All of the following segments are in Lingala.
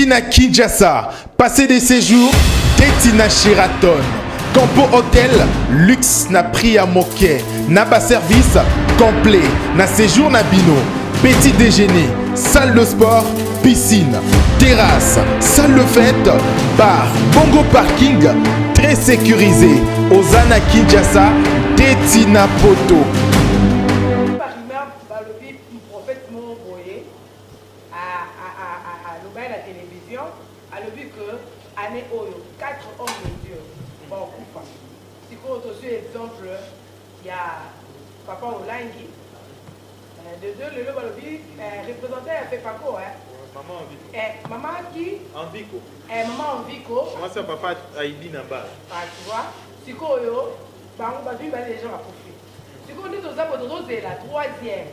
Tina Kinshasa, passer des séjours, Tina Sheraton. Campo Hôtel, luxe na prix à moquet, na bas service complet, na séjour na bino, petit déjeuner, salle de sport, piscine, terrasse, salle de fête, bar, bongo parking, très sécurisé, Ozana Kinshasa, Tina Poto. La télévision a le but que année Oyo, 4 hommes de Dieu, bon, coupa. Si vous avez exemple, il y a Papa Olangi, de deux, le lobby représenté à Pepako, hein. Maman en Vico. Maman qui En Vico. Maman en Vico. Moi c'est papa Aïdi Namba. Ah, tu vois, si vous avez les gens à profiter. Si vous avez la troisième.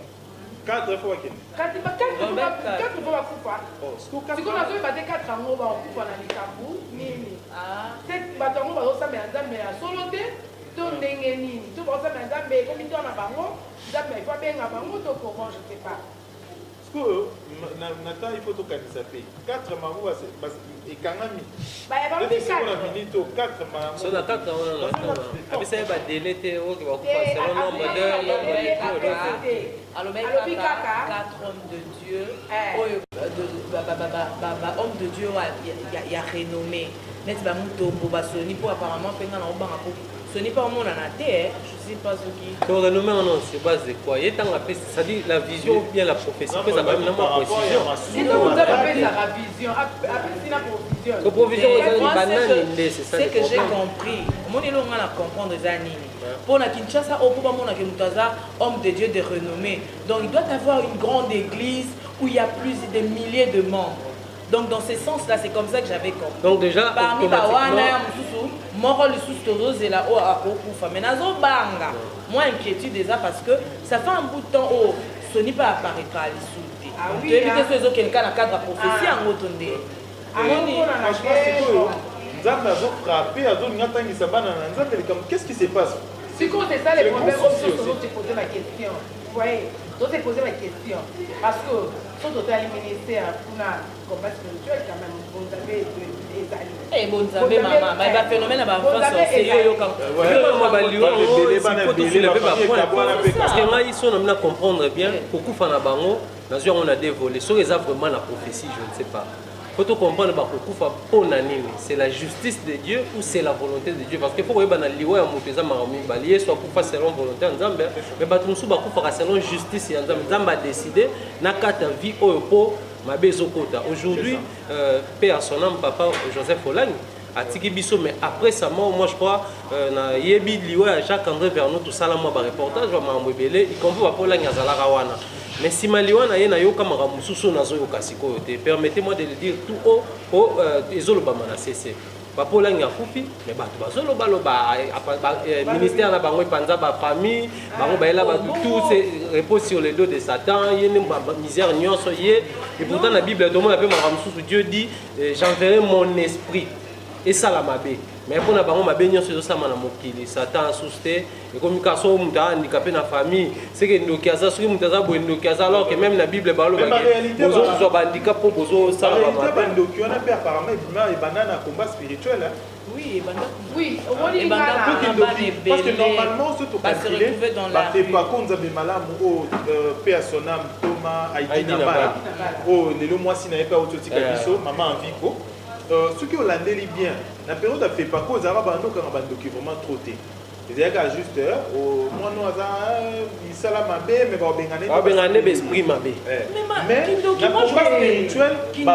4 fois qu'il. 4 fois kufa. Siko nazo bate 4 ans ba kufa na likambu nini. C'est batongo ba osa mais nzambe ya solo te to ndenge nini. To ba osa mais nzambe comme to na bango, nzambe fa benga bango to comment je sais pas. Siko na ta il faut to kanisa pe. 4 mamu ba ekangami. Ba ya ba bi 4. On a fini to 4 mamu. So na 4 ans là. Abi ça ba délai te o ki ba kufa selon nombre d'heures, nombre de Alors, 4 hommes de Dieu, homme de Dieu, il y a renommé. N'est-ce pas mon Sony pour apparemment ce n'est pas au monde en a terre, je ne sais pas ce qui. Ton renommé en nom, c'est base de quoi? Ça dit la vision ou bien la prophétie. C'est ça, même la précision. Si vous avez appelé ça la vision, appelez ça la provision. C'est que j'ai compris. Mon élo on a comprendre les années. Pour la Kinshasa, au pour mon homme de Dieu de renommée. Donc il doit avoir une grande église où il y a plus de milliers de membres. Donc dans ce sens-là, c'est comme ça que j'avais compris. Donc déjà, parmi Bawana, Moro le sous-toros et la haut à Kokufa. Mais nazo banga. Moi inquiétude déjà parce que ça fait un bout de temps où ce n'est pas apparaîtra à l'issue. Ah oui. Tu évites ce que quelqu'un a cadre à prophétie en rotonde. Qu'est-ce qui se passe? C'est ça les problèmes dont tu posais ma question. Vous voyez, dont tu posais ma question. Parce que quand tu as éliminé pour un combat spirituel, quand même, vous avez des alliés. Eh bon, ça va, maman, mais le phénomène va faire sorcier. Parce que moi, ici, on a comprendre bien, beaucoup de gens on a dévolé. Sur les vraiment la prophétie, je ne sais pas. Il faut comprendre que c'est la justice de Dieu ou c'est la volonté de Dieu. Parce que pour que les soit pour faire selon volonté en Zambie, mais pour faire selon justice en Zambie. Zambie a décidé de vie au aujourd'hui, père son âme, papa Joseph Olang, a tiki biso, mais après sa mort, moi je crois, na yebi liwa Jacques-André Vernon, tout ça là, moi, reportage, il comprend pas Olang à Zalarawana. Mais si Maliwana na yo kamara mususu nazo yo kasiko te, permettez-moi de le dire tout haut au ezolo ba manasese. Papa Olang akufi, mais bato bazolo baloba ministère na bango panza ba famille, bango baela ba tout c'est repose sur le dos de Satan, yene misère nyonso ye. Et pourtant la Bible tout le monde appelle mara mususu, Dieu dit j'enverrai mon esprit et ça la mabe. Mais pour na bango mabe nyonso ça mana mokili Satan asuste et comme kaso muta handicapé na famille c'est que ndokiaza soki mutaza bo ndokiaza alors que même la Bible balo ba bozo zo ba handicap pour bozo ça la mabe ndoki on a peur apparemment et banana combat spirituel hein. Oui, oui, parce que normalement ce tout calculé parce que par contre vous malamu au père son âme Thomas Aïdina Bala oh le mois si n'avait pas autotika biso maman en Vico. Ce qui est bien, la période a fait pas cause à Rabando quand Rabando qui vraiment trotté. C'est-à-dire qu'à juste heure, au moins nous avons il s'ala mabé, mais va bengane l'esprit mabé. Mais la combat spirituel, ma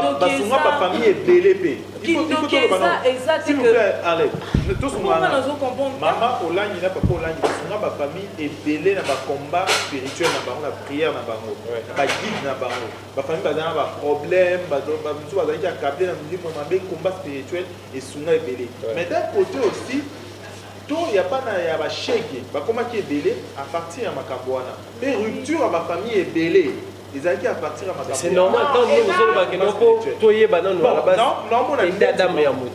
famille est bélépée. Il faut tout le monde. S'il vous plaît, allez. Tous sont là. Maman Olangi n'a pas Olangi. Ma famille est bélée dans le combat spirituel, dans la prière, dans la guide, dans la famille a des problèmes, il y a câblé dans le combat spirituel et souvent est bélé. Mais d'un côté aussi, il n'y a pas de chèque, comment qui est belé à partir de ma cabouana. Et rupture à ma famille est belée. Ils ont à partir de ma cabouana. C'est normal, quand nous sommes toyés, à la base, il y a des mots.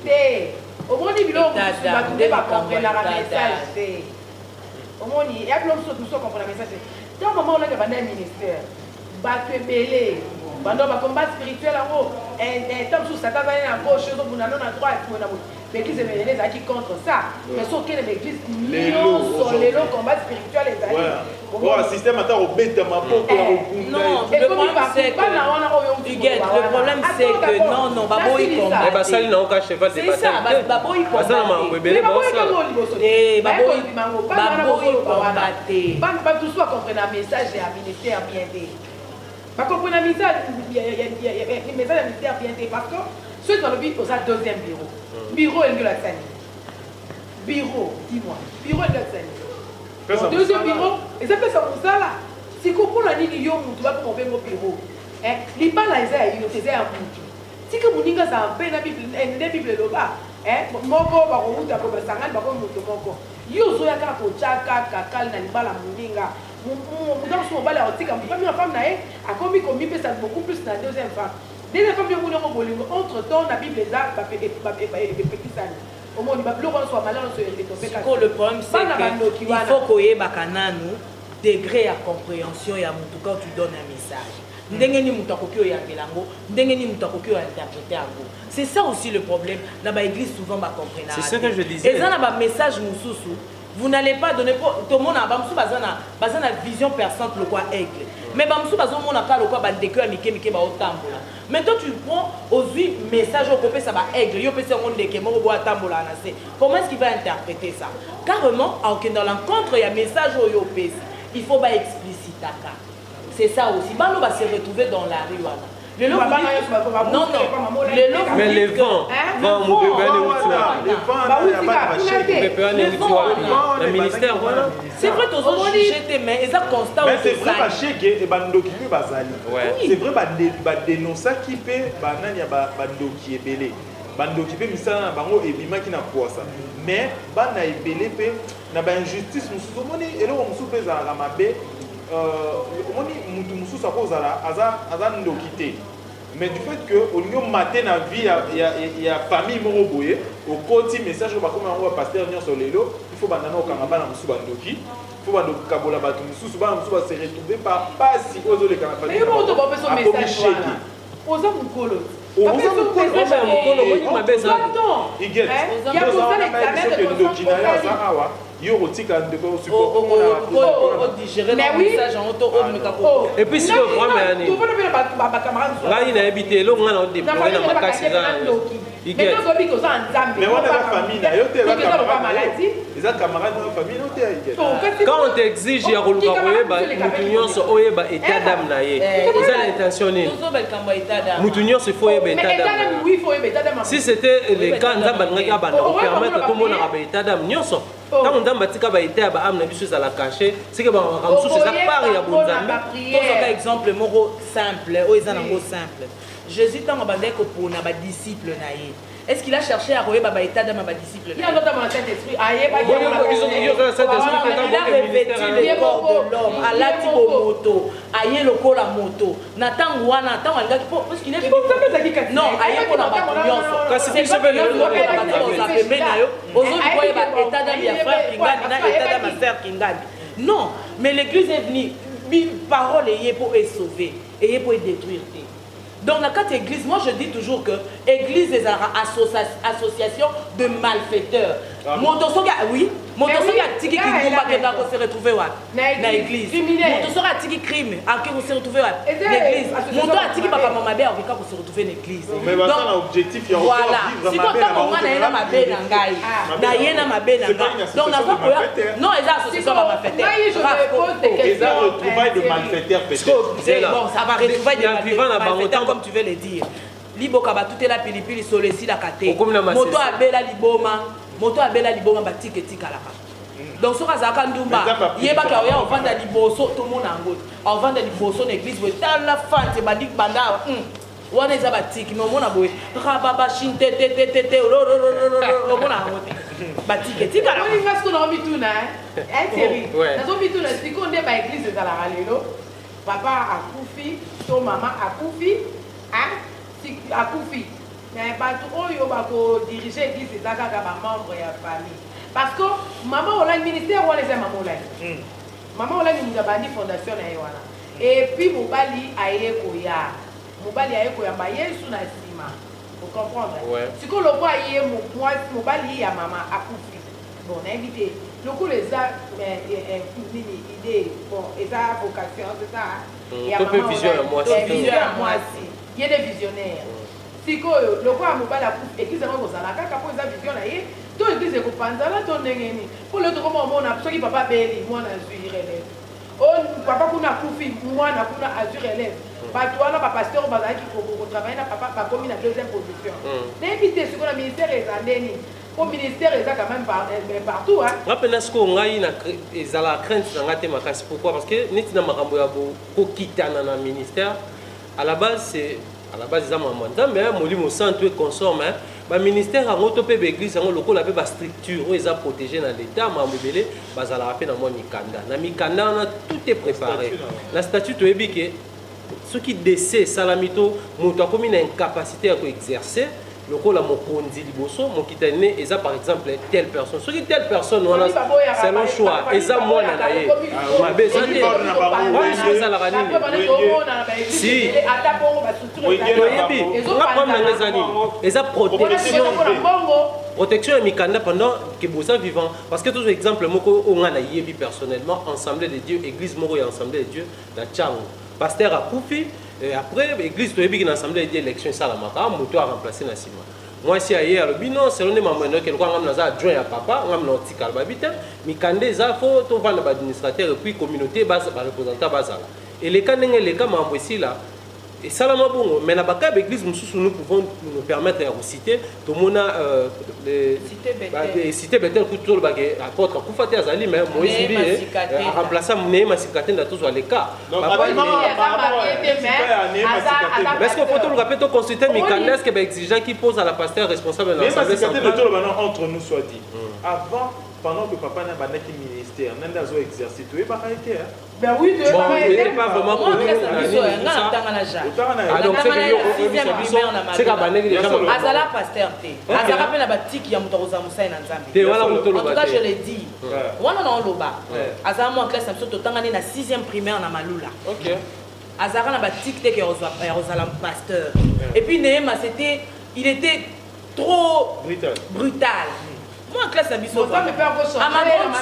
Au moins, il y a des comprendre la message. Au moins, il y a des gens qui comprennent le message. Dans le moment où on a un ministère, il est belé. bando ba combat spirituel en tant que Satan va à gauche on a à droite l'église événementielle qui contre ça mais sauf que l'église sur les combat spirituel les amis bon un système à au bête ma poko non le problème c'est que le problème c'est que non baboy combat et basali na oka cheval de bataille c'est ça baboy combat basala mambebele baboy combat pas tout soit comprendre un message et un ministère bien dit pas comprendre un message il y a message à ministère bien dit parce que ceux dans le but au deuxième bureau et la scène bureau dis-moi bureau et la scène deuxième bureau et ça fait ça pour ça là si comprend la ligne yo tu vas pour au bureau li pas là ils ont fait un bout si que moninga ça en peine la bible là moko ba ko uta ko basanga ba ko muto moko yo zo ya ka ko chaka kakal na libala moninga dans son bala otika première femme na akomi komi pesa beaucoup plus na deuxième femme deuxième femme yo moninga bolingo entre temps la bible là ba petit ça au moins ba bloko soit malade on se tomber ka le problème c'est que il faut koyeba kananu degré à compréhension ya mutu quand tu donnes un message ndenge ni mutu akoki oyambela ngo ndenge ni mutu akoki interpréter yango c'est ça aussi le problème dans ba église souvent ba comprendre c'est ce que je disais et ça na ba message mususu vous n'allez pas donner tout le monde a ba musu bazana vision perçante le quoi aigle mais ba musu bazo mona ka le quoi ba ndeke ya mike ba otambola mais toi tu prends aux message au copé ça ba aigle yo pese ngo ndeke moko bo atambola na se comment est-ce qu'il va interpréter ça carrément dans l'encontre il y a message au yo pese il faut ba explicitaka. C'est ça aussi. Balo va se retrouver dans la rue. Le lot non, non. Le lot mais les vents, vents, mon bébé, le ministère, voilà. C'est vrai, tous les jetés, mais ils ont constat. Mais c'est vrai, que Bandoki Bazali. C'est vrai, dénoncer qui peut, Banania Bandoki est belé. Bandoki peut, Missa Bango et Bima qui n'a pas ça. Mais Bana est belé, n'a pas injustice, nous sommes et là on souffre à la mabé. On dit musu sakozala aza ndokité mais du fait que au lieu matin na vie il y a famille moko boye au côté message ko ba comme on pasteur nyo sur lelo il faut bandana au kangaba na musu bandoki il faut bandoki kabola batu musu ba musu ba se retrouver par pasi ozo le kangaba mais on to ba beso message oza mukolo et puis si le problème est habité là on a des problèmes dans ma casse mais on a la famille les camarades de la famille quand on t'exige ya koluka koyeba mutu nyonso oyeba état d'âme na ye eza l'intention nini mutu nyonso faut yeba état d'âme si c'était le cas nzambe alingaki abanda kopermettre tomonaka ba état d'âme nyonso ntango nzambe atika ba état ya ba âme na biso ezala caché seke bamaka mosusu eza part ya bonzambe tozoka exemple moko simple oyo eza nango simple Jésus ntango abandaki kopona badisciple na ye est-ce qu'il a cherché à revoir ba état d'âme ba disciple il a notamment le Saint-Esprit il a revêtu le corps de l'homme à lati moto aye lokola moto na tango wana tango alingaki parce qu'il est non aye pona ba nyonso kasi biso pe le pembeni na yo ozoi koye ba état d'âme ya frère Kingandi na état d'âme ya sœur Kingandi non mais l'église est venue parole est pour sauver et pour détruire. Dans la carte église, moi je dis toujours que l'église est une association de malfaiteurs. Oui, Montosoga tiki Kimba qui va se retrouver dans l'église. Montosoga tiki crime qui va se retrouver dans l'église. Montosoga tiki papa maman belle qui va se retrouver dans l'église. Mais voilà l'objectif. Voilà. Si tu as mon gars na ma belle nangai, na yena ma belle nangai. Donc na pas non, ils association de malfaiteurs. Ils ont retrouvailles de malfaiteurs peut-être. Bon, ça va retrouver des malfaiteurs comme tu veux le dire. Liboka ba tout est la pilipili solesi la kate. Moto abela liboma. Moto abela liboma batike tika la ka. Donc soka zaka ndumba yeba ka ya ovanda liboso to mona ngo. Ovanda liboso na église we ta la fante bandik banda. Wana eza batiki mais mona boye. Rababa shinte te ro mona ngote. Batike tika la. On va se donner mituna hein. Thierry. Nazo mituna siko nde ba église za la lelo. Papa akufi, to mama akufi. Hein? Si akufi. Mais pas tout oyo ba ko diriger église za kaka ba membre ya famille. Parce que maman on a un ministère ou les maman là. Maman on a une bandi fondation na wana. Et puis mobali aye koya. mobali aye koyamba yesu na nsima ocomprendre sikoyo lokola ye mobali ya mama akufi bon nayebi te lokola eza nini idée bon eza vocation c'est ça vision ya mwasi ye de visionnaire sikoyo lokola mobali akufi eglize yango kozala kaka mpo eza vision na ye to eglize ekopanzala to ndenge nini mpo leo tokoma omona soki papa beli mwana azwi relève papa kuna akufi mwana kuna azwi relève bato wana bapasteur bazalaki kotravaille na papa bakomi na deuxième position nayebi te sikoyo na ministère eza ndeni po ministère eza quand même partout rapena sikoyo ngai ezala crainte na nga te makasi pourquoi parce que neti na makambo ya kokitana na ministère à la base eza mama nzambe molimo santu e consorme baministère yango to mpe baeglise yango lokola mpe bastructure oyo eza protégé na l'état makambo ebele bazalaka mpe na mwa mikanda na mikanda wana tout est préparé na statut toyebi ke soki décès esalami to moto akomi na incapacité ya koexercer lokola mokonzi liboso mokitani ne eza par exemple telle personne soki telle personne wana selon choix eza mwana na ye mabe eza te wana ezalaka nini si toyebi nga problème nanga eza nini eza protection ya mikanda pendant que boza vivant parce que toujours exemple moko oyo nga nayebi personnellement ensemble de Dieu église moko ya ensemble de Dieu na Tchango pasteur akufi après l'église toyebi ki na assemblée de élection esalamaka moto a remplacé na nsima mwasi aye alobi non selon nde mambo enoke lokwa ngami naza adjoint ya papa ngami na otikala babi te mikanda eza fo tovanda baadministrateur epuis communauté bareprésentant bazala eleka ndenge eleka mambo esila esalama bongo mais na baka baeglise mosusu nous pouvons nous permettre ya kociter tomona cité betel kutu tolobake apôtre akufa te azali mais moïse mbi aremplaça neye masika te nda tozwa leka est-ce que faut toluka mpe toconsulte mikanda est ce que baexigeaki pose à la pasteur responsable na assemblée centrale entre nous soit dit avant pendant que papa n'a pas de ministère, n'a pas exercé, tu es pas arrêté. Ben oui, tu es pas arrêté. Pas vraiment pour nous. Donc c'est que Azala pasteur te. Azala pe na batiki ya mutoza musai na nzambe. En tout cas je l'ai dit. Wana na loba. Azala mo classe amso totangani na 6e primaire na Malula. OK. Azala na batiki te que Rozala pasteur. Et puis Nehema c'était il était trop brutal. Moi en classe à biso. Ça me fait un peu changer. À ma grande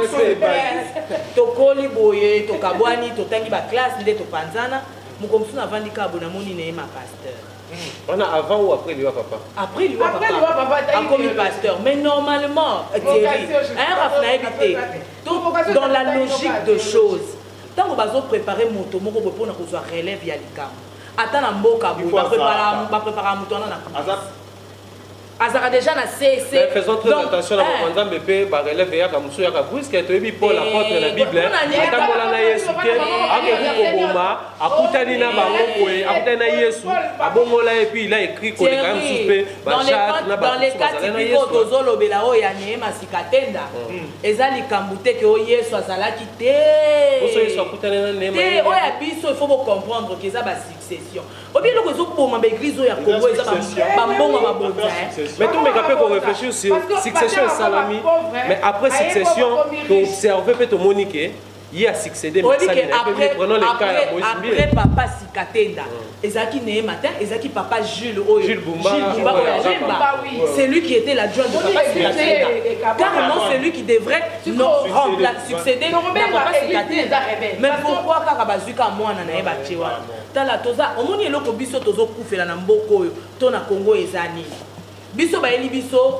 surprise. Tokoli boye, tokabwani, totangi ba classe nde topanzana. Mukomsu na vandika abonamoni Nehema pasteur. On a avant ou après lui papa? Après lui papa. Comme pasteur. Mais normalement, Thierry, dans la logique de choses, tant qu'on va préparer mon tomo pour pouvoir relève via l'ICAM. Attends, mboka va préparer mon tomo na Azara déjà na CC. Faisons très attention à mon nzambe pe ba relève ya ka musu ya ka puisque to yebi Paul apôtre la Bible. Atamola na Yesu ke ake kuboma akutani na bango koe akutani na Yesu abongola et puis il a écrit qu'on est quand même suspect ba chat na ba dans les cas typiques tozolobela o ya Nehema sikatenda ezali kambute ke o Yesu azalaki te. Oso Yesu akutani na Nehema. Te o ya biso il faut comprendre que ça ba succession. Obi loko zo boma ba église ya Congo eza ba mbongo ba bonza. Mais tout le monde peut réfléchir sur succession et salami. Mais après succession, tu observes peut-être Monique. Il y a succédé. Prenons le cas après papa Sikatenda. Ezaki Nehema, Ezaki papa Jules Bumba. C'est lui qui était l'adjoint de papa Sikatenda. Carrément, c'est lui qui devrait succéder papa Sikatenda. Mais pourquoi Karabazuka moi na Chewa? Tala toza omoni eloko biso tozo kufela na mboko oyo to na Congo ezani. Biso ba eli biso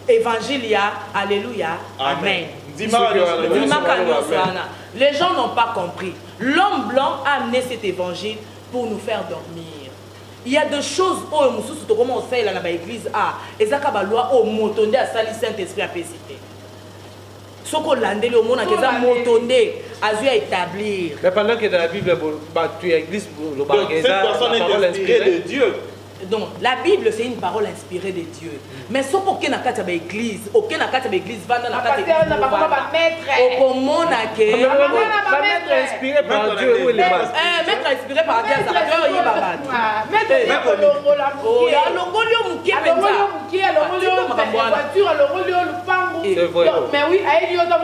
évangile ya alléluia amen. Les gens n'ont pas compris. L'homme blanc a amené cet évangile pour nous faire dormir. Il y a des choses où mususu to comment on sait là na église ezaka ba loi au motonde a sali Saint-Esprit a pécité. Soko landeli au monde keza motonde azu à établir. Mais pendant que dans la Bible tu église le personne est inspirée de Dieu. Donc la Bible c'est une parole inspirée de Dieu. Mais ce aucun na kati ba église, aucun na kati ba église vanda na kati. Au komona ke maître inspiré par Dieu ou les masses. Maître inspiré par Dieu ça va y baba. Maître longola muki. Ya longolio muki penza. Longolio muki, longolio voiture, longolio lupango. Mais oui, aïe yo dans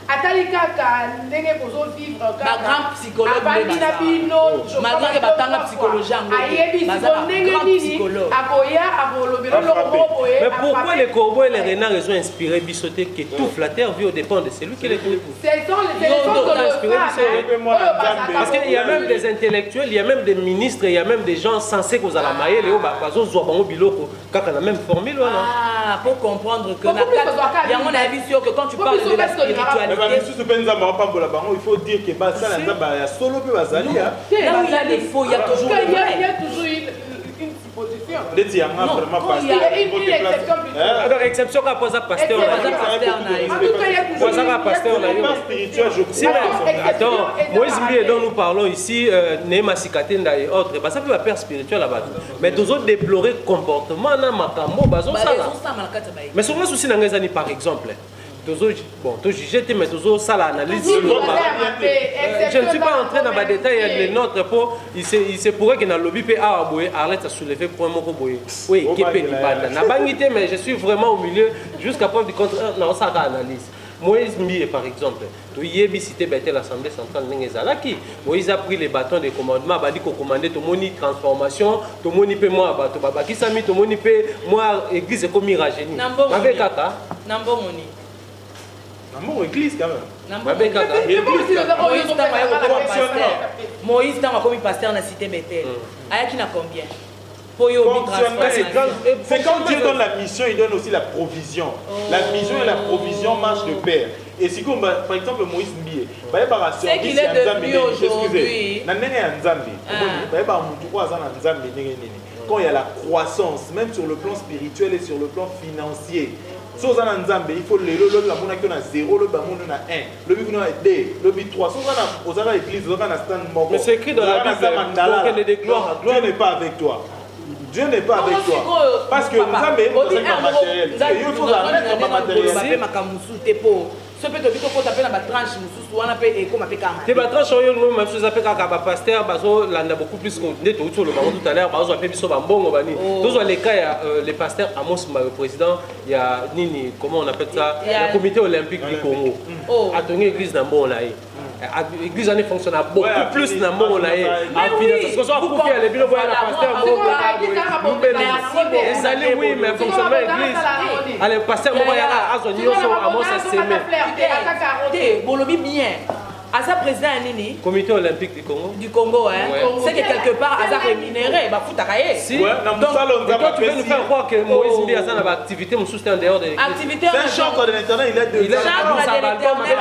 atali kaka ndenge bozo vivre ba grand psychologue abandi na bino malgré que batanga psychologie yango ayebi ndenge nini akoya akolobela loko boye. Mais pourquoi les corbeaux et les renards ils ont inspiré Bissoté que tout flatteur vit au dépend de celui qui les trouve? C'est parce qu'il y a même des intellectuels, il y a même des ministres, il y a même des gens censés qu'on a la maille, les bazo zobango biloko kaka la même formule là. Ah, pour comprendre que il y a mon avis sûr que quand tu parles de la spiritualité il faut dire que ça la solo peu bazali là où il y a des faux, il y a toujours une supposition. Il y a une exception alors exception qu'a posé pasteur spirituel je crois. Attends, Moïse Mbié dont nous parlons ici Néma Sikatenda et autres, ça peut père spirituel là-bas. Mais tous autres déplorer comportement na makambo bazo ça. Mais sur le souci n'angezani par exemple. Bon, tu juges, mais tu ça l'analyse. Je ne suis pas entré dans les détails de notre pot. Il se pourrait que dans le lobby arrête à soulever pour un mot. Oui, qui peut n'a mais je suis vraiment au milieu jusqu'à preuve du contraire dans sa analyse. Moïse Mbié par exemple, tu y es cité l'Assemblée centrale Nengezalaki. Moïse a pris les bâtons de commandement, a dit qu'on commandait tout moni transformation, tout moni peut moi bateau baba qui s'ami tout moni peut moi église comme Mirageni. Avec Kaka. Nambo moni. Nambo église quand même. Moïse dans comme pasteur dans la cité Bethel. Ayaki na combien? C'est quand Dieu donne la mission, il donne aussi la provision. La mission et la provision marchent de pair. Et si comme par exemple Moïse Mbié, c'est qu'il est devenu aujourd'hui. Quand il y a la croissance, même sur le plan spirituel et sur le plan financier, il faut le a 0, le bamon a 1, le but a 2, le but 3. Si on a l'église, on a stand mort. Mais c'est écrit dans la Bible. Dieu n'est pas avec toi. Dieu n'est pas avec toi. Parce que nous avons un matériel. Il faut un matériel. Ce peut te taper dans la tranche, nous on appelle comme appelle tu vas trancher nous même chose appelle comme pasteur bazo landa beaucoup plus que tout le monde tout à l'heure bazo appelle biso bambongo bani tous les cas les pasteurs Amos le président il y a nini comment on appelle ça le comité olympique du Congo a tenu église dans bon là l'église en fonctionne beaucoup plus dans bon là en finance parce que soit beaucoup les bilans voyez la pasteur nous oui mais fonctionnement église allez pasteur moi ya azonio so Amos a semé Bolobi bien. Asa président Nini. Comité olympique du Congo. Du Congo, hein. C'est que quelque part, Asa rémunéré, bah fouta kaye. Si. Donc, tu veux nous faire croire que Moïse Mbié a une activité, mon soutien en dehors de l'église. Activité. C'est un chanteur de l'internet, il est de. Il est chanteur de l'internet.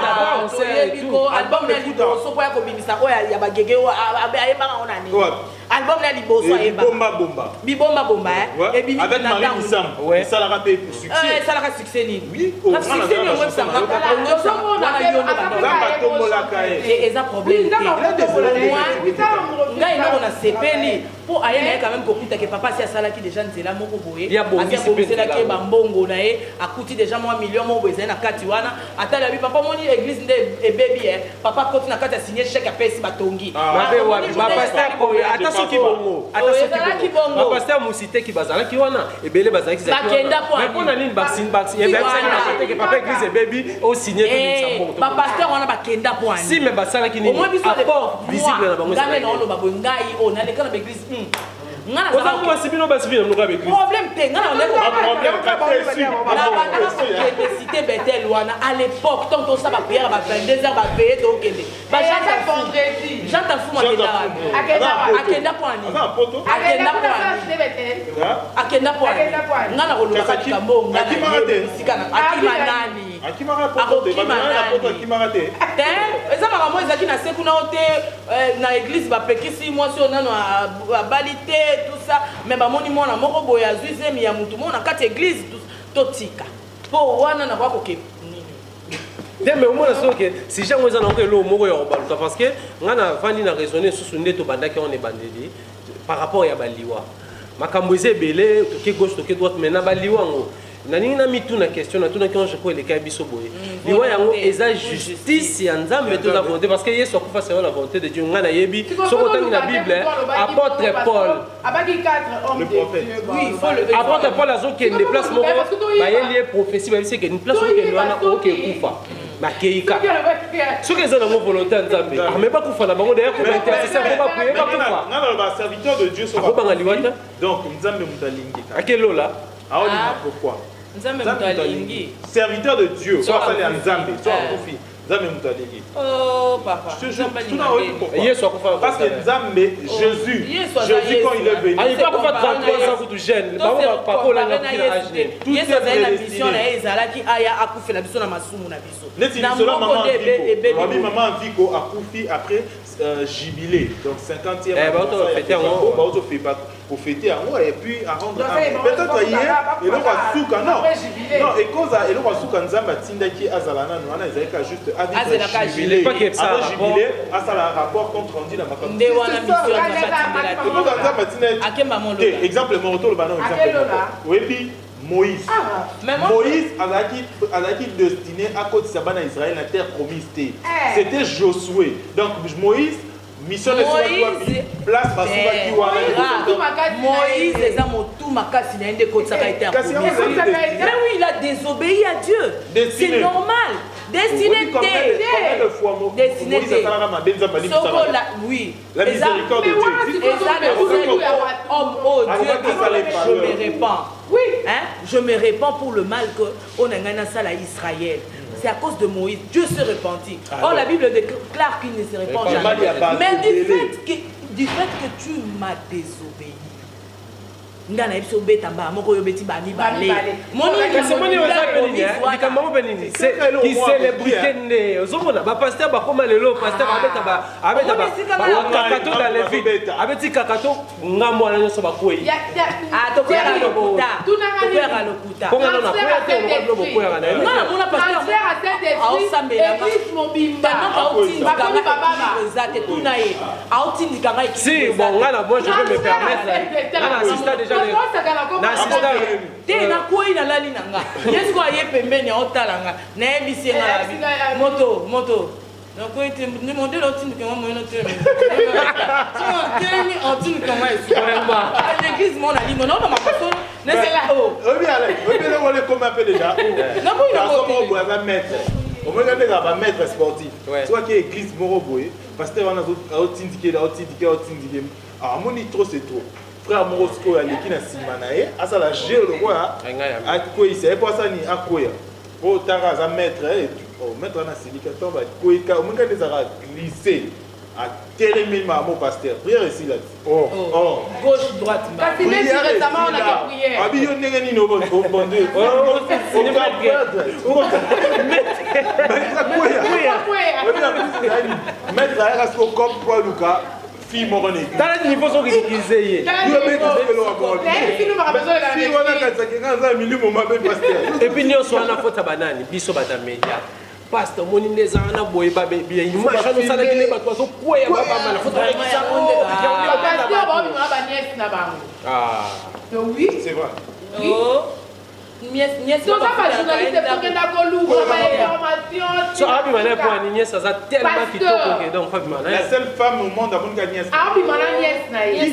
Album na liboso po ya kobimisa ko ya bagege ayeba on ani. Album na liboso ayeba. Bibomba bomba et bimi avec Marie Bissam. Ça l'a rappelé succès. Ça l'a succès ni. Oui. Succès ni on ça. Et ça problème. Là il on a sepeli pour aller quand même kokuta que papa si asala ki déjà nzela moko boye. Il y a bon discipline là ke bambongo na e akuti déjà moi million mo boye na kati wana atala bi papa moni église nde e baby papa koti na kati a signer chèque a pesi batongi. Pasteur ko ata soki bongo. Ata soki bongo. Pasteur musité ki bazala ki wana ebele bazala ki zaki. Mais pour na nini vaccine et même ça que papa église et baby au signer tout ça. Papa pasteur wana bakenda point. Si mais basala ki nini apport visible na bango. Ngame na ono babongai ona le kana église. Ngana za ko sibino basibino no ka église. Problème te ngana on est cité Bethel wana à l'époque tant on ça ba prière ba 22h ba veiller to kende. Ba janta vendredi. Janta fuma akenda point ni. Akenda point. Ngana ko luka kambo ngana sikana akima nani. Akima raté. Eza makambo ezaki na seku na ote na église ba pekisi moi si on a balité tout ça mais ba moni mona moko boya zuizemi ya mutu mona kati église totika po wana na bako ke mais au moins que si j'ai moi en lo moko ya baluka parce que ngana vandi na raisonner sous ndeto bandaki on est bandeli par rapport ya baliwa makambo ezebele to ke gauche to ke droite mais na baliwa ngo nani na mitu na question na tuna quand je crois les cas biso boye liwa yango eza justice ya nzambe to la volonté parce que yesu akufa c'est la volonté de Dieu ngana yebi soko tangi na bible apôtre Paul abaki 4 hommes de Dieu oui il faut le apôtre Paul azo ke déplace moko ba yeli prophétie ba c'est que une place où que wana o ke kufa Makeika. Ce que c'est une volonté en Zambie. Mais pas pour faire la banque d'ailleurs pour intercesser pour pas prier pas pour faire. Non, serviteur de Dieu sont pas. Donc Nzambe Mutalingi. À quel lot là? Pourquoi? Nzambe Mutalingi. Serviteur de Dieu. Soit aller en Zambie, soit en Kofi. Nzambe Mutalingi. Oh papa. Je te jure, tout n'a pas pourquoi. Parce que Nzambe, Jésus quand il est venu. Il va pas faire 33 ans pour jeune. Papa on a pris la âge. Tout est la mission na ezalaki aya akufela biso na masumu na biso. Na maman Viko. Rabbi maman Viko a coufi après jubilé. Donc 50e. Pour fêter en haut et puis à rendre peut-être hier et le Wasuka non et cause et le Wasuka Nzamba Tindaki Azalana nous on a juste avec jubilé pas que ça jubilé à ça la rapport compte rendu dans ma commission exemple Moroto le banon exemple oui puis Moïse Moïse destiné à côté Sabana Israël la terre promise c'était Josué donc Moïse mission de place Moïse les a motu makasi na ende kotsa ka été mais oui il a désobéi à Dieu c'est normal destiné oui la miséricorde de Dieu oh Dieu je me répands oui hein je me répands pour le mal que on a gagné ça à Israël. C'est à cause de Moïse. Dieu se repentit. Or, la Bible déclare qu'il ne se répand jamais. Mais du fait que tu m'as désobéi. Ngana ebiso betamba moko yo beti bani balé. Qui célébrité né. Ozomona ba pasteur ba koma lelo pasteur abeta kakato dans les vies. Abeti kakato ngambo na nyoso ba koyi. Ah to ko ya lokuta. Tunanga lokuta. Konga na koya te mo bo koya na. Non, mon pasteur a fait des église mobimba. Si bon ngana bon je vais me permettre. Ngana assista déjà moto donc tu demander l'autre que moi moyen tu l'église mon ali non ma pastor n'est là on est comme un peu déjà non maître au moins quand on maître sportif soit qui église moroboé pasteur on a autre indiqué ah mon trop c'est trop frère Morosco a l'équipe na simanae asa la gère le quoi a quoi c'est pas ça ni a quoi au tara za maître et au maître na silicaton va quoi ka au moins quand des ara glisser à télémine mon pasteur prière ici là gauche droite prière récemment on a prière abi yo ndenge ni no bon Dieu maître a reste au comme quoi Lucas dans le niveau sont utilisés. Et puis nous sommes en faute à banane, biso bata média. Pasteur moni neza na boy ba bien image nous ça qui les ba toi so quoi ya ba na faute à pasteur ba mi ba nièce na ba. Ah. Oui, c'est vrai. Oh. Nièce donc pas journaliste pour que na ko louvre ba information. So abi mana pour nièce ça tellement kitoko que donc pas mana. La seule femme au monde à mon nièce. Abi mana nièce na ye.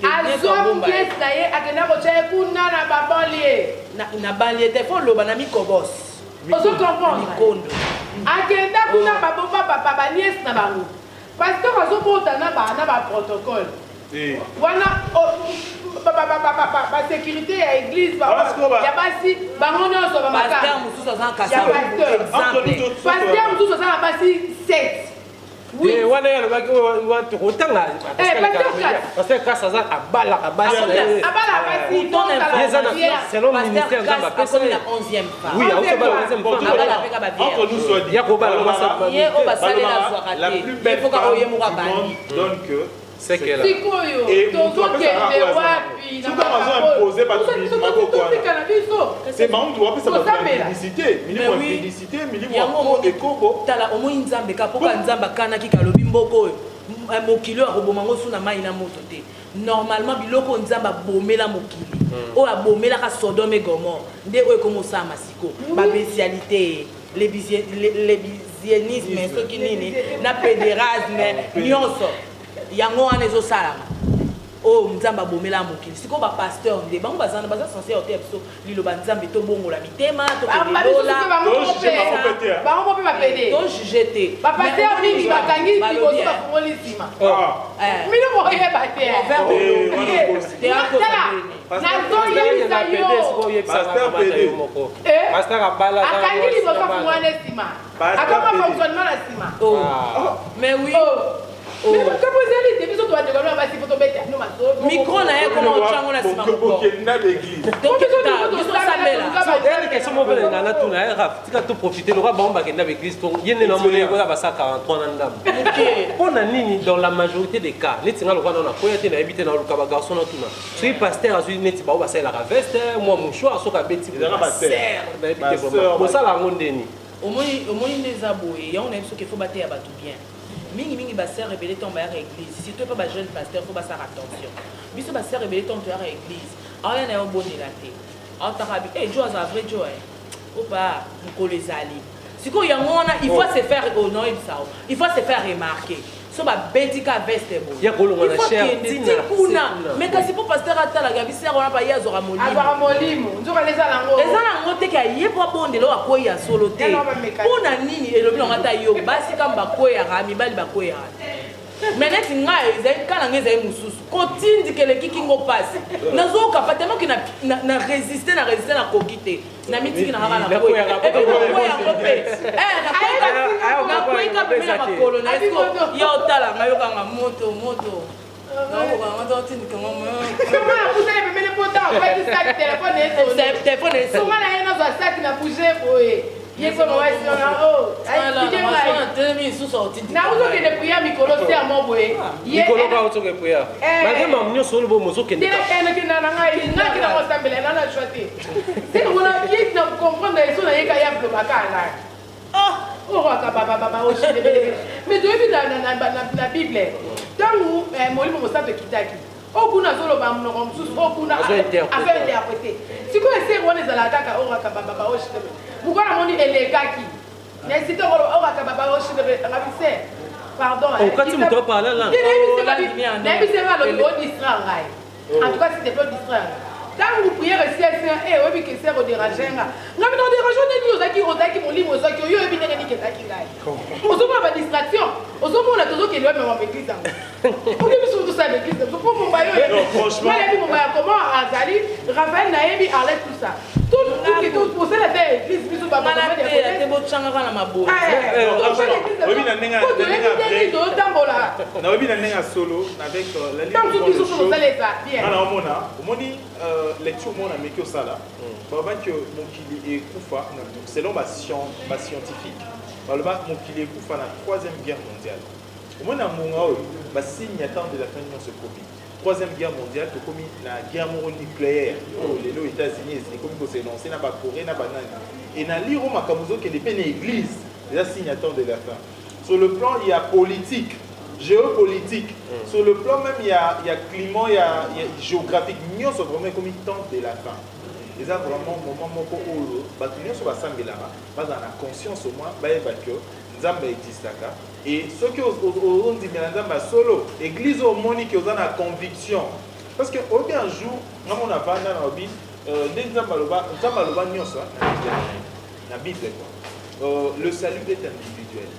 Azom nièce na ye akena ko tshé kuna na babalier. Na balier te fo lo bana mi kobos. Ozo comprendre. Akenda kuna babomba papa ba nièce na bango. Parce que azo bota na ba protocole. Wana ba sécurité ya église ba ya basi bango nyonso ba makaka pasteur mususu azan kasa pasteur mususu azan basi 7 oui wana ya ba ko otanga parce que kasa za abala basi selon le ministère de la personne la 11e femme oui on se bat la 11e femme entre nous soit dit ya ko bala ye o basale la soirée la plus belle femme donne que c'est que là et c'est marrant tu vois ça va publicité minimum publicité minimum ekobo tala omo nzambe ka poka nzamba kana ki kalobi mboko mokili akoboma ngo suna mai na moto te normalement biloko nzamba bomela mokili o abomela ka Sodome et Gomorrhe nde o ekomosa masiko ba bestialité les lesbianisme ce qui nini na pédérasme nyonso yango wana ezosalama oh nzamba bomela mokili siko ba pasteur nde bango bazana baza censé ote biso lilo ba nzambe to bongola mitema to kelola bango pe ba pede to juger te ba pasteur mingi bakangi liboso ba fongoli sima mino mo ye ba te pasteur abala akangi liboso fongoli sima akoma fonctionnement na sima mais oui micro na ye comment ochango na sima tika to profiter lokola bango bakenda baeglise to ye nde namoni koza basa 43 na ndambo mpona nini dans la majorité des cas neti nga lokola na koya te nayebi te naluka bagarçon na tuna soki paster azwi neti bao basalelaka veste mwa mouchoir soki abeti nayebi te vraimen kosala yango ndeni omoni nde eza boye yango nayebi soki efo bateya bato bien mingi baseur rebele tombe à l'église si tu pas ba jeune pasteur faut pas faire attention biso baseur rebele tombe à l'église aya na yo boni la te atakabi jo za vrai jo ou pas mkolezali siko yango wana il faut se faire honorer ça il faut se faire remarquer so ba betika veste bo ya kolonga na cher tina mais kasi po pasteur atala ga bisera wana pa yazo molimo nzoka leza nango te ka ye po bondelo akoya solo te pona nini elobi ngata yo basi kamba koya ga mibali bakoya mais neti ngai ezali kana ngeza mususu kotindi kele kikingo pasi nazoka patema ki na résister na kokite na mitiki na haka na koya na koya pena makolo na esko ya otala ngayo kanga moto mais na Bible tangu molimo mosape kitaki okuna zoloba mnoko msusu okuna affaire interpréter siko ese wana ezala kaka oraka baba oshitebe mukona moni elekaki na sito oraka baba oshitebe ngabise pardon okati muto parler là na bisema lo distraire ngai en tout cas c'était pas distraire tant vous priez oui que c'est déranger nga ngami no déranger nini ozaki molimo ozaki oyo ebi ndenge niketaki ngai ozomona ba distraction ozomona tozoki elwa mema église on est sur tout ça l'église pour mon bayo franchement il y a mon bayo comment azali Raphaël naebi arrête tout ça tout poser la tête église biso baba te bochanga kana mabo obi na nenga na obi na nenga solo avec la ligne tant que biso ça les ça bien ana omoni lecture mona meki osala baba que mokili ekufa selon ba scientifique baloba mokili ekufa na 3e guerre mondiale omona monga oyo ba signatant de la fin de ce Covid 3e guerre mondiale tokomi na guerre nucléaire lelo États-Unis ekomi ko se lancer na ba Corée na banana et na liro makamuzo que les peine église les signatant de la fin sur le plan il y a politique géopolitique sur le plan même il y a climat il y a géographique nous sommes vraiment comme une tente de la fin et ça vraiment moment moko olo batunyo so basambelaka baza na conscience au moins bayeba que nzambe existaka et ce que on dit nzambe solo église au moni qui oza na conviction parce que aucun jour ngamo na vanda na obi nzambe loba nyonso na Bible quoi le salut est individuel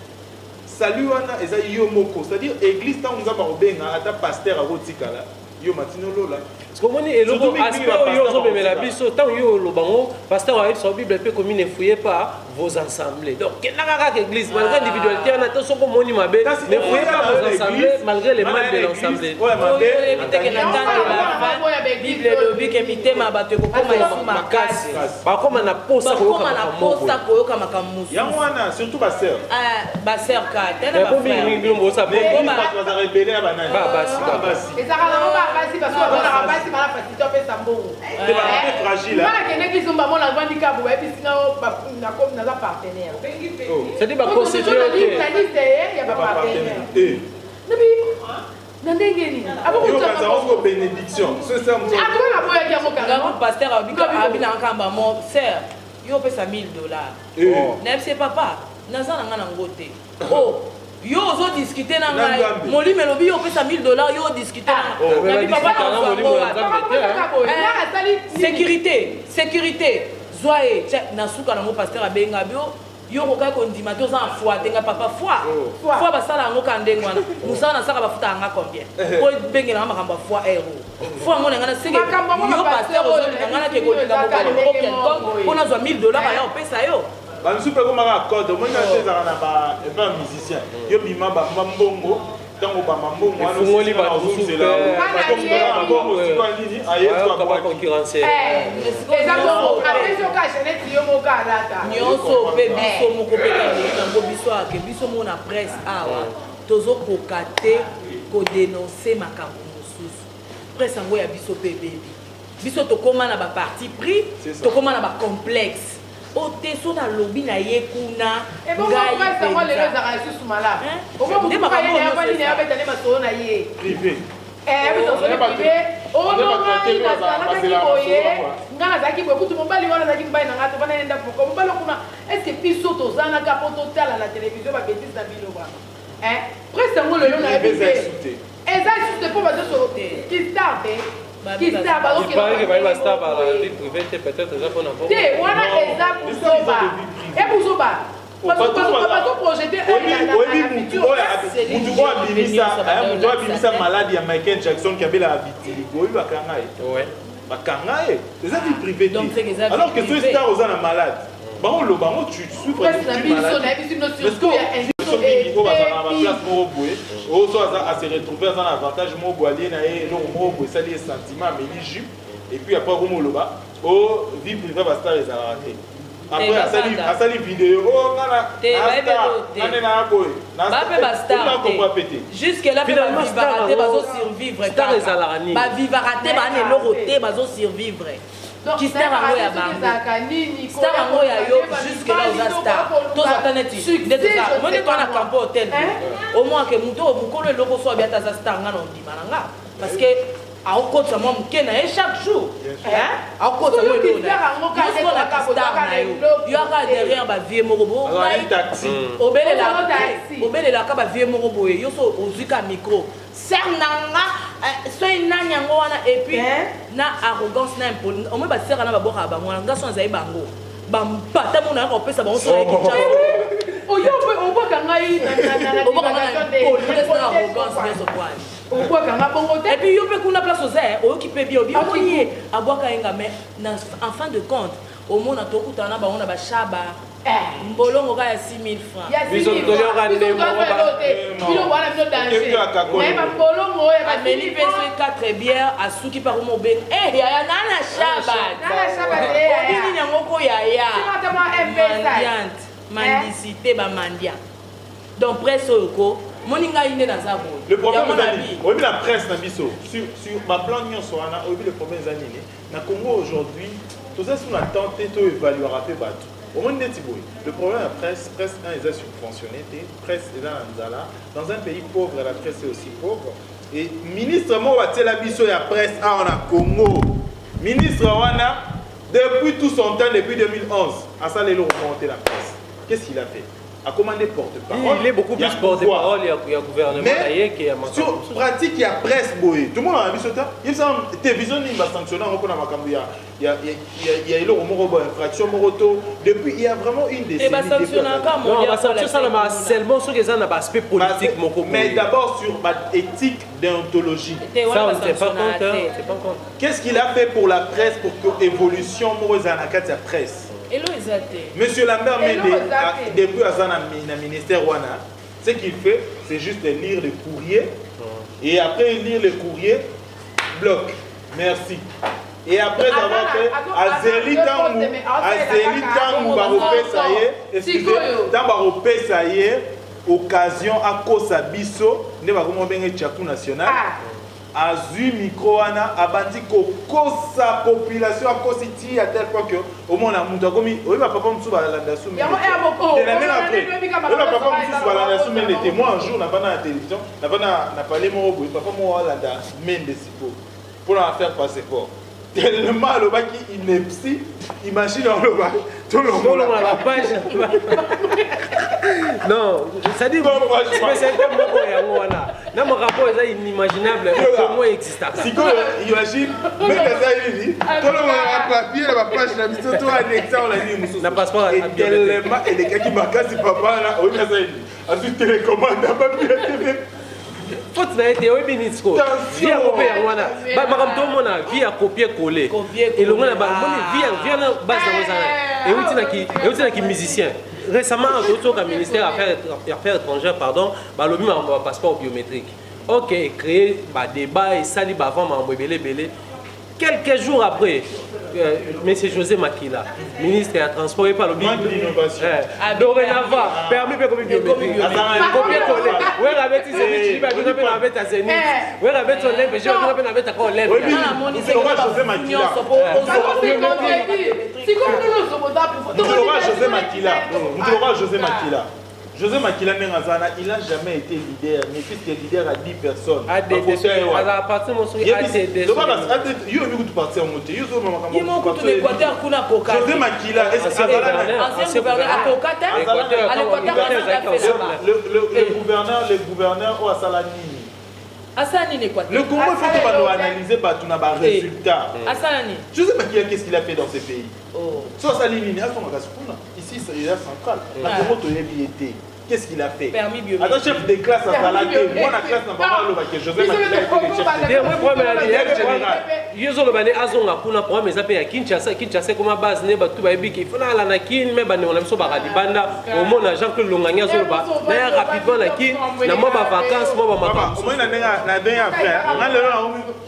salut wana eza yo moko c'est-à-dire église tant nzamba obenga ata pasteur akotikala yo matino lola komoni eloko aspect yo zomemela biso tant yo lobango pasteur a sur Bible peut comme ne fouillez pas vos assemblées donc kaka église malgré individualité on a tous son moni mabe ne fouillez pas vos assemblées malgré les membres de l'assemblée ouais mabe éviter que la Bible lobi que mitema bato ko koma isu makasi ba koma na posa ko yoka makamusu yango wana surtout ba sœur ka tena ba frère ngilombo sa ba va rebeller ba nani basi ezaka na ba basi parce que na basi mala fatito pesa mbongo te ba fragile mala kene kizumba mona vandika bo epi singa na comme na partenaire c'est dit ba constituer il y a pas partenaire nabi na ndenge nini yo kaza ko bénédiction c'est ça moi atona boya kia mokanga pasteur abina nkamba mo sœur yo pesa $1000 nem c'est papa naza na ngana ngote yo ozo discuter na ngai moli melobi yo pesa $1000 yo discuter na ngai papa sécurité zoae na suka nango pasteur abenga bio yo koka kondima to za foi tenga papa foi basala ngo kandengo wana musala na saka bafuta anga combien ko bengela nga makambo foi euro foi ngo ngana senge yo pasteur ozo ngana ke kolinga moko quelconque pona zwa $1000 ya opesa yo ba nsupe ko maka code mo na tezaka na ba musicien yo bima ba mbongo tango ba mbongo wana fungoli ba super ba mbongo siko nini ayeto ba concurrence exactement après so ka jeunesse yo mo ka data nyonso pe biso moko pe ka ngo biso ake biso mo na presse awa tozo kokate ko dénoncer makambo mosusu presse ngo ya biso pe bebi biso tokoma na ba parti pris tokoma na ba complexe ote so na lobby na ye kuna ngai presse ngo lelo za ka susu mala o mo mo ka ye ya bali na betane ba so na ye privé bito so privé o no ngai na sana ki boye ngana za ki boye kutu mobali wana za ki mbai na ngato bana nenda poko mobali kuna est-ce que piso to zana ka poto tala la télévision ba bêtise na bilo ba presse ngo lelo na ebité exact pour bazo so qui starte qui start ba il paraît que va star par la vie privée peut-être déjà pour n'importe te wana eza buzoba e buzoba bazo projeter mutu abimisa maladi ya Michael Jackson qui abela vitiligo oyo bakanga ye bakanga ye eza vie privée alors que ce star oza na malade bango lo bango tu souffres de maladie place moko boye oso à se retrouver dans l'avantage moko boye na ye eloko moko boye esali ye sentiment ameli jupe et puis après komoloba o vie privée bastar ezalaka te après asali vidéo o ngana na boye jusque là vivaraté bazo survivre star ezalaka nini ba vivaraté ba ne loko te bazo survivre qui star ango ya bango star ango ya yo jusque là oza star tozata neti ndete za moni tona campo hotel au moins que muto mukolo eloko so abiata za star nga na ondima na nga parce que aokotisa mwa moke na ye chaque jour aokotisa mo elona yo aka derrière bavie moko boye obelelaka bavie moko boye yo so ozwika micro ser nanga soki nani yango wana epuis na arrogance na impoli omoi basera na baboka bango wana nga so azali bango bampata mona yaka opesa bango so ekica oboka ngai na arrogance nyonso kwani obwakanga bongo te epuis yo mpe kuna place oza oyoki mpe bi obi omoni ye abwaka yenga mais en fin de compte omona tokutana na bango na bashaba mbolongo kaya 6 000 francs ameli mpe so 4 bière asuki par mobenga yaya nana shaba obini yango ko yaya mandicité bamandia donc presse oyo ko moninga ine naza boye le problème ezali oyebi la presse na biso sur baplan nyonso wana oyebi le problème eza nini na Congo aujourd'hui toza sur la tente to évaluera mpe bato omoni neti boye le problème ya presse 1 eza subventionné te presse eza na nzala dans un pays pauvre la presse est aussi pauvre et ministre moko batiela biso ya presse awa na Congo ministre wana depuis tout son temps depuis 2011 asala eloko monter la presse qu'est-ce qu'il a fait a commandé porte-parole. Il est beaucoup plus porte-parole, il y a gouvernement qui a sur pratique, il y a presse boy. Tout le monde a vu ça. Il y a une télévision qui va sanctionner il y a une infraction moroto. Depuis, il y a vraiment une décennie. Non, on va sanctionner ça seulement sur les aspects politiques. Mais d'abord sur l'éthique déontologie. Ça, on ne sait pas compte. Qu'est-ce qu'il a fait pour la presse pour que l'évolution de la presse? Monsieur Lambert Mende, depuis le ministère, ce qu'il fait, c'est juste de lire le courrier. Et après lire le courrier, bloc. Merci. Et après avoir fait Azeli Tangou Baropé, ça y est, excusez, Baropé, ça y est, occasion à Kosa Bisso, ne va comment bien Tchakou national. Azu micro wana abandi kokosa population akositi à tel point que au moins na mutu akomi oyiba papa musu balanda sou mais papa musu balanda sou mais les témoins un jour na bana la télévision na bana na parler mo boy papa mo balanda mende sipo pour la faire passer fort tellement le baki ineptie imagine le baki tout le monde la page Non, ça dit, mais c'est comme moi, dans mon rapport, c'est inimaginable. Comment existe ça? Si tu imagines, même ça, il dit, tout le monde a un papier, la page, la mission, tout un exemple, on a dit, n'a pas passeport. Et tellement, et les gars qui m'ont cassé papa, là, on a ça, il dit, ensuite, télécommande, n'a pas pu être. Faut que tu aies été ministre. Viens copier à moi. Madame tout le monde a via copier-coller. Et le monde a vient la base de et où est musicien. Récemment, un ministère Affaires étrangères, pardon, le but un passeport biométrique. Ok, créer débat et sali avant belé. Quelques jours après, M. José Makila, ministre des Transports et par le ministre de l'Innovation. Dorénavant, permis de copier biométrique. Copier-coller. Oui, la bête, c'est lui qui va venir la bête à Zénith. Oui, la bête, on l'aime, j'ai venir la bête à quoi on l'aime. Oui, c'est José Makila. C'est comme nous, José Makila. José Makila Nengazana, il n'a jamais été leader, mais puisque leader à 10 personnes. À partir de mon souvenir, José Makila, le gouverneur au Assalani. Le Congo, il faut qu'on analyse par résultat. José Makila, qu'est-ce qu'il a fait dans ces pays? Soit Salini, ici, c'est la centrale. La Congo, tu es billetté. Qu'est-ce qu'il a fait? Attends, chef de classe à Salaké, moi la classe n'a pas mal que José Makila a été le chef de classe. Yozo le bane azonga kuna pour mes appels à Kinshasa comme base ne batu ba biki fona la nakin mais bane on a so ba banda au mon agent que longanya zo ba na rapidement la kin na mo ba vacances mo ba makambo moi na dernière frère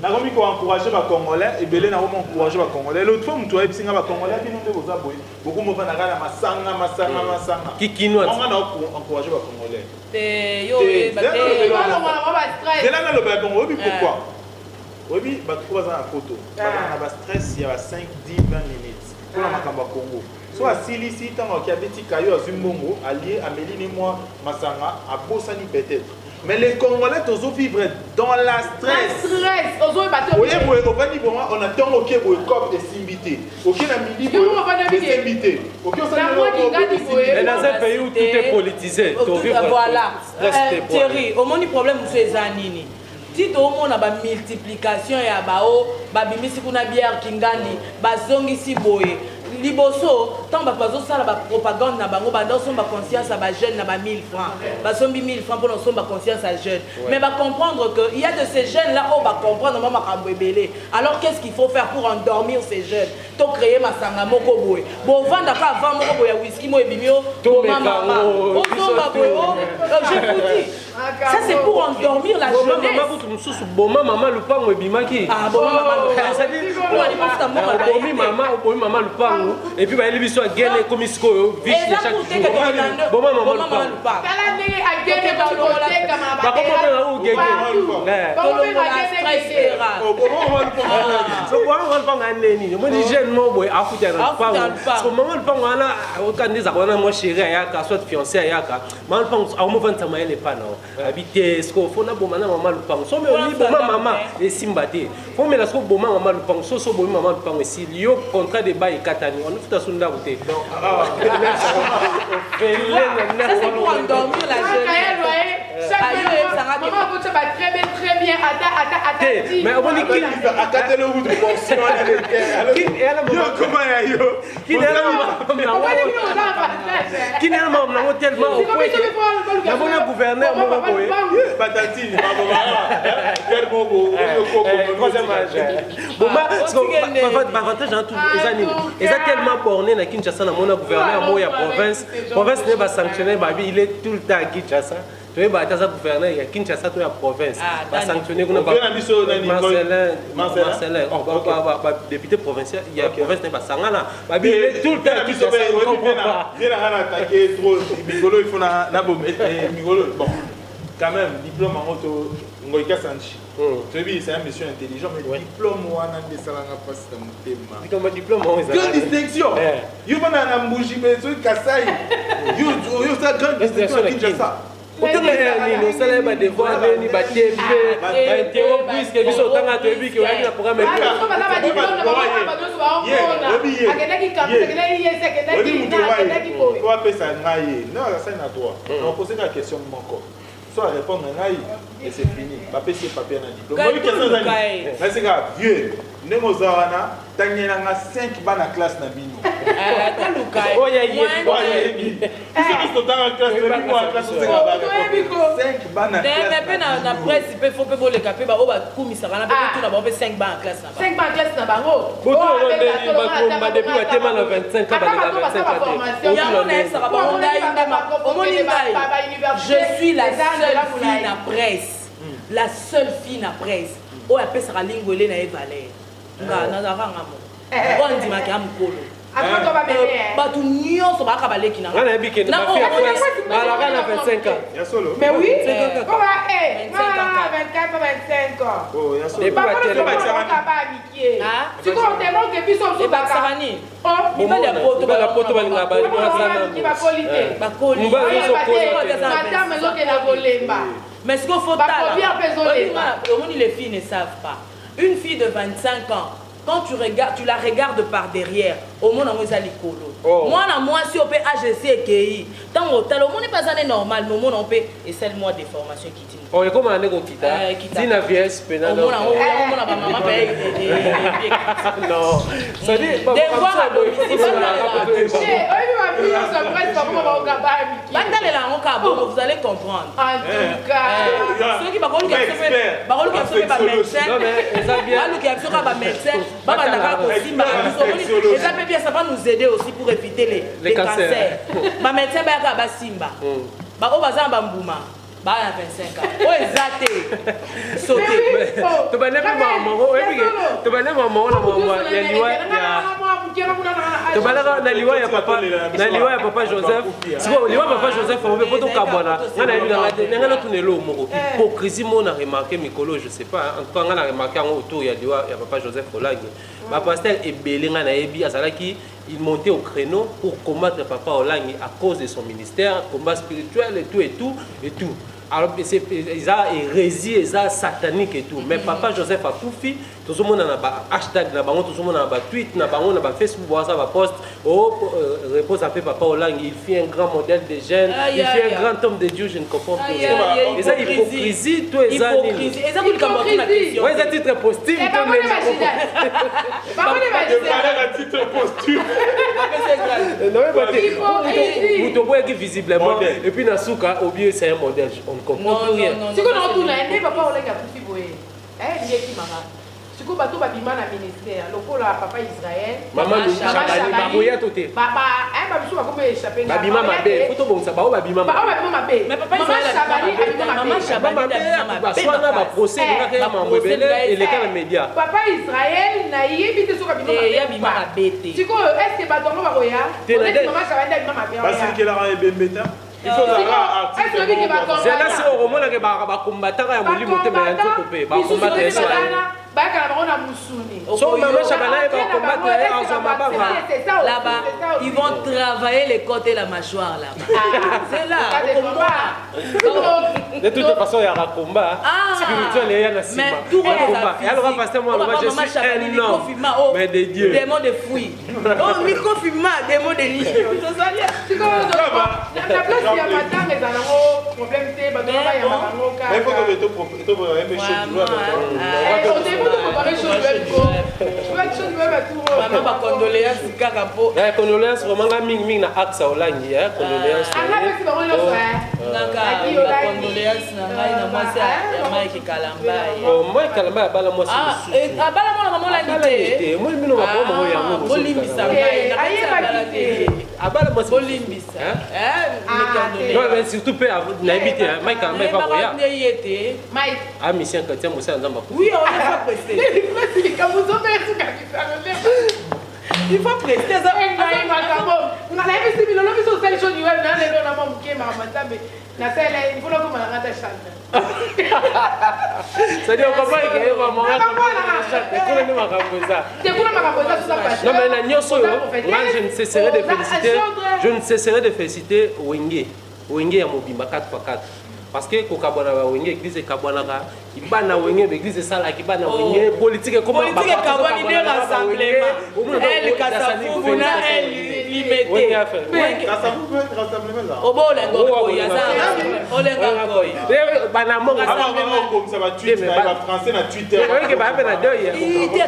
na komi ko encourager ba congolais et belé na ko encourager ba congolais l'autre fois muto ebisinga ba congolais bino nde boza boy beaucoup mo va na kana masanga kikino on va encourager ba congolais yo c'est là le ba congolais pourquoi? Oui, bah tu vois dans la photo. On a stress, il y a 5, 10, 20 minutes. Pour la Makamba Congo. Soit si ici, tant qu'il y a des petits cailloux à Zumbongo, alliés à Méline et moi, Massanga, à Bossani peut-être. Mais les Congolais, ils vivent dans la stress. Oui, on attend au Québec, au COP et Simbité. Au Québec, midi, c'est Simbité. Et dans un pays où tout est politisé, voilà. Thierry, au moins, le problème, c'est Zanini. Si tout le monde a une multiplication et a bimisi kuna bière kingani bazongi si boye liboso tant bazo sala ba propagande na bango banda somba conscience à ba jeune na ba 1000 francs bazombi 1000 francs pour somba conscience à jeune mais va comprendre que il y a de ces jeunes là on va comprendre maman makambo ebele alors qu'est-ce qu'il faut faire pour endormir ces jeunes to créer masanga moko boye bon vanda ka avant moko boye whisky mo ebimio to mama o somba boye je vous dis ça c'est pour endormir la jeunesse maman le pango ebimaki ah bon maman ça dit maman le pango et puis bah il biso gagner comme isko vite chaque jour bon maman le pango tala ndenge agene ba côté kama ba comment on gagner so on le pango neni moi les jeunes mo boy afuta le pango so maman le pango ana okandeza kona moi chérie ayaka soit fiancé ayaka maman le pango au mo vanta maele pana habiter ce qu'on faut na bomana maman le pango so mais on dit maman et simbate faut mais la so bomana maman le pango so maman le pango si lio contrat de bail katani on futa sunda côté ça c'est pour endormir la jeunesse maman vous va très bien à mais on dit qu'il attaque le bout de fonction qui n'est pas tellement au point la bonne gouverneur Batatine avantage dans tous les années ils sont tellement bornés na Kinshasa na mona gouverneur moya province ne va sanctionner il est tout le temps à Kinshasa tu es bataza gouverneur ya Kinshasa to ya province va sanctionner kuna Marcelin député provincial il y a province ne va sangana il est tout le temps à Kinshasa on comprend pas bien à attaquer trop Migolo il faut na Migolo bon quand même diplôme en auto Ngoïka Sanchi c'est un monsieur intelligent mais diplôme wana de salanga passe dans motema comme diplôme grande distinction yo bana na mbuji mais so kasai yo ça grande distinction à Kinshasa Autant que nous allons pas devoir venir battre interrompre que biso tanga to ebi que wa na programme toi pesa ngai non ça c'est na toi on poser la question encore soit répondre ngai et c'est fini ba pesi papier na diplôme moi question za ni na sika vieux ndemo zawana tangela nga 5 bana classe na bino ta lukai oya yebi c'est que dans la classe de bino la classe c'est nga 5 bana classe mais na presse peut faut que le capé ba o ba kumisa kana pe tout na ba 5 bana classe na ba 5 bana classe na bango ba depuis wa tema na 25 ans ba 25 ya on est ça ba on a je suis la seule fille na presse la seule fille na presse o ya pesa lingwele na evaler nga na zaranga mo on dit ma kam kolo bato nyonso baka baleki na ngana yebi ke na fia ala kana 25 ans ya solo mais oui on va 24 25 ans oh ya solo et pas télé tu comprends tellement que biso so bakasani oh bala poto balinga ba bakoli madame loke na bolemba mais ce qu'il faut les filles ne savent pas. Une fille de 25 ans, quand tu la regardes par derrière, au monde en les colo. Moi si on peut AGC et KI, tant au monde n'est pas année normal, mais au monde on peut et c'est moi des formations qui dit. Oh et comment on est qu'on quitte? Dina vieille pénal. Au monde on maman paye. Non. Ça dit pas vous allez comprendre. En tout cas, ceux qui parlent ça peut bien, ça va nous aider aussi pour éviter les cancers. Ma médecin va simba. Ba o baza mbuma. Ba na 25 ans. O ezate. Sauter. To ba ne maman, o ebi to ba ne maman na maman ya liwa ya. To ba na liwa ya papa, na liwa ya papa Joseph. Siko liwa papa Joseph on veut poto kabona. Ngana ebi na ngana tunelo moko. Hypocrisie mo na remarqué Mikolo, je sais pas. En tout cas ngana remarqué en autour ya liwa ya papa Joseph Olangi. Ma pasteur ebele ngana ebi azalaki il montait au créneau pour combattre Papa Olangi à cause de son ministère, combat spirituel et tout. Alors, ils ont hérésie, ils ont satanique et tout. Mais Papa Joseph a tout fait. Tout le monde a un hashtag, tout le monde a un tweet, tout le monde a un Facebook, un post. Repose à Papa Olangi, il fait un grand modèle de jeunes, il fait un grand homme de Dieu, je ne comprends pas. Ils ont hypocrisie, tout ça. Hypocrisie. Ils ont hypocrisie. Oui, ils ont titre posthume. titre posthume. Vous êtes visiblement. Et puis, Nasuka, Obi, c'est un modèle. On ne comprend plus rien. Si on a tout là, Papa Olangi a tout fait. Si on a tout babima na ministère, le papa Israël. Maman Chabani, Baboya toté. Babima mabé. Photo bon ça, babima mabé. Mais papa Israël, maman Chabani, baswana ba procès ngaka mambebele et les cas médias. Papa Israël na yebite so kabima mabé. Siko est-ce que badongo bakoya? Maman Chabani babima mabé. Parce que la bembeta. Il faut avoir article. C'est là c'est au moment que ba combattant ya molimo te ba nzo kopé ba combattre ça. So maman Chabana va combattre en Mabanga. Là-bas, ils vont travailler les côtes et la mâchoire là-bas. C'est là. De toute façon, il y a un combat spirituel et il y a un combat. Et alors, pasteur, moi, je suis un homme. Mais de Dieu. Démon de fruits. Oh, microfilma, démon de lit. C'est comme la place il y a madame mais dans problème c'est bah il y a maman mais faut que tu aimes chaud au début de préparer chaud maman ba condoléances kaka po condoléances romanga ming na axa Olangi condoléances merci ba on naka condoléances na ngai na mwasi ya Mike Kalamba oh Mike Kalamba bala mwasi bala mwana maman Olangi te moi mino ba maman yango bolimbisa ngai na kati te abala mwasi bolimbisa non mais surtout peu n'habiter Mike Kalamba va voir Mike ah mission Katia Moussa Nzamba oui on est pas pressé il faut prester ça on a investi mais l'homme sur celle chose du web dans les gens na mon qui mama tambe na celle il faut que mala ngata chante ça dit comment il est maman chante quoi ni makambo ça c'est quoi makambo ça tout ça passe non mais na nyoso yo moi je ne cesserai de féliciter Wenge wenge ya mobimba 4x4 parce que kokabwana ba wenge église kabwanaka ibana wenge église sala kibana wenge politique comme politique kabwani de rassemblement elle kasafu na elle limité kasafu peut être rassemblement là obo lengo yaza olenga koy bana mongo rassemblement comme ça va Twitter va français na Twitter que ba na deuil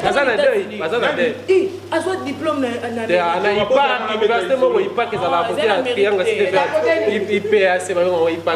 bazana deuil azwa diplôme na ana ipa université mongo ipa que ça va apporter triangle c'était IPA c'est vraiment ipa